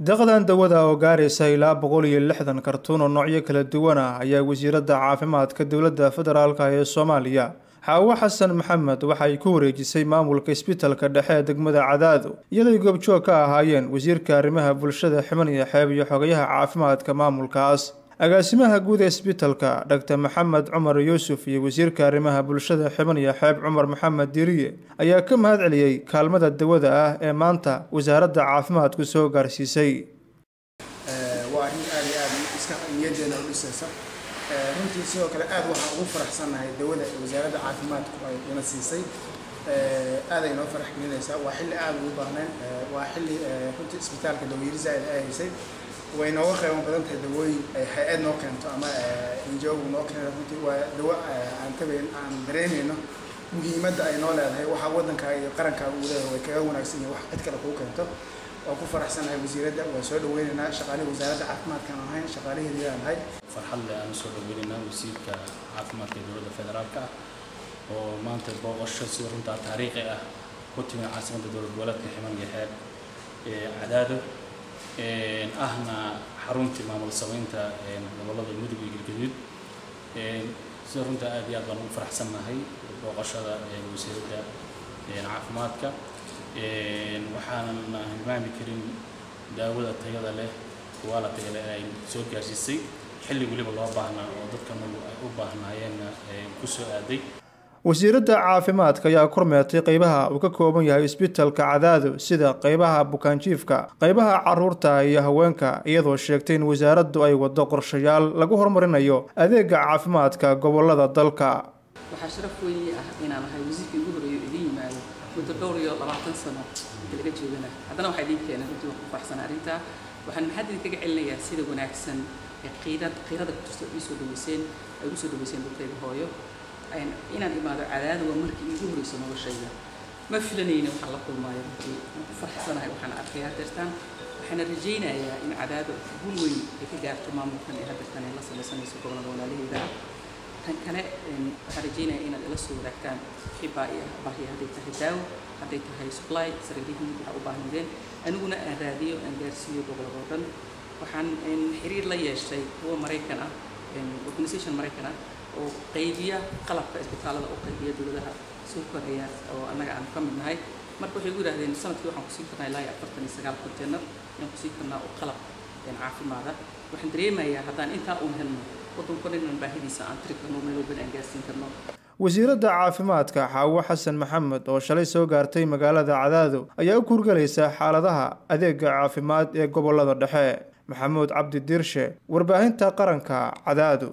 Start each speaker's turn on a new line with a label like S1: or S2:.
S1: deeqdan dawada oo gaaraysa ilaa 160 kartuun oo noocyo kala duwan ah ayaa wasiiradda caafimaadka dowladda federaalka ee Soomaaliya Xaawo Xasan Maxamed waxay ku wareejisay maamulka isbitaalka dhexe ee degmada Cadaado iyadoo goobjoog ka ahaayeen wasiirka arrimaha bulshada Xubin iyo Xeeb iyo xogayaha caafimaadka maamulkaas agaasimaha guud ee isbitaalka Dr. Maxamed Cumar Yuusuf iyo wasiirka arrimaha bulshada Xubin iyo Xeeb Cumar Maxamed Diriye ayaa ka mahad celiyay kaalmada dawada ah ee maanta wasaaradda caafimaadku soo gaarsiisay
S2: waa in aad iska niyadeena u dhisaysa runtii sidoo kale aad waxaan ugu faraxsanahay dawada wasaaradda caafimaadku ay ina siisay aad ay noo farax gelinaysaa waa xilli aad ugu baahneen waa xilli runtii isbitaalka dawiirisa ay haysay way nooga qayb badan tahay dawooyin ay hay'ad noo keento ama NGO noo keento runtii waa dawo aan dareemayno muhiimadda ay noo leedahay waxa waddanka iyo qaranka uu leeyahay way kaga wanaagsan yahay wax cid kale ku keento oo ku faraxsanahay wasiiradda waa soo dhaweynaynaa shaqaalaha wasaaradda caafimaadka aan ahayn shaqaalaheedii aan ahay
S3: farxad leh aan soo dhaweynaynaa wasiirka caafimaadka dowladda federaalka oo maanta booqasho si runta taariikhi ah ku timid caasimadda dowladda goboleedka Xubin iyo Xeeb Cadaado ahna xaruntii maamul samaynta gobolada Mudug iyo Galgaduud si runta aad iyo aad baan ugu faraxsanahay booqashada wasiiradda caafimaadka waxaanan hilmaami karin daawada tayada leh waa la tayada ay soo gaarsiisay xilli waliba loo baahnaa oo dadka ay u baahnaayeen ku soo aaday
S1: wasiiradda caafimaadka ayaa kormeertay qaybaha uu ka kooban yahay isbitaalka Cadaado sida qaybaha bukaanjiifka qaybaha caruurta iyo haweenka iyadoo sheegtay in wasaaraddu ay wado qorshayaal lagu horumarinayo adeegga caafimaadka gobolada dalka
S4: waxa sharaf weyn ah inaan ahay wasiirkii ugu horeeyay idin yimaado muddo dhowr iyo 20 sano laga joogana haddana waxa idin keenay runtii waan ku faraxsan arrinta waxaan maxad idinkaga celinayaa sida wanaagsan ee qiirada ku jirta ay soo dhaweyseen dadkayga hooyo inaan imaado Cadaado waa markii ugu horeysay noloshayda ma filanayno waxa la kulmaayo runtii ku faraxsanahay waxaan arkay hadeertaan waxaan rajaynayaa in Cadaado guul weyn ay ka gaarto maamulkan ee hadeertaan la samaysanayso gobolada walaalaheeda tan kale waxaan rajaynayaa inaad ila soo wadaagtaan baahiya hadday tahay daawo hadday tahay supply sariirihii waxa u baahnideen aniguna aan raadiyo aan gaarsiiyo gobolada oo dhan waxaan xiriir la yeeshay kuwa Mareykan ah organization Mareykan ah oo qaybiya qalabka isbitaalada oo qaybiya dawladaha soo koraya oo anaga aan ka mid nahay marka waxay ugu yiraahdeen sanadkii waxaan ku sii karnaa ilaa 49 container aan ku sii karnaa oo qalab caafimaad ah waxaan dareemayaa haddaan intaa u helno waddankan inaan baahidiisa aan tiri karno meel walba aan gaarsiin karno
S1: wasiiradda caafimaadka Xaawo Xasan Maxamed oo shalay soo gaartay magaalada Cadaado ayaa u kurgalaysa xaaladaha adeegga caafimaad ee gobolada dhexe Maxamuud Cabdi Dirshe warbaahinta qaranka Cadaado.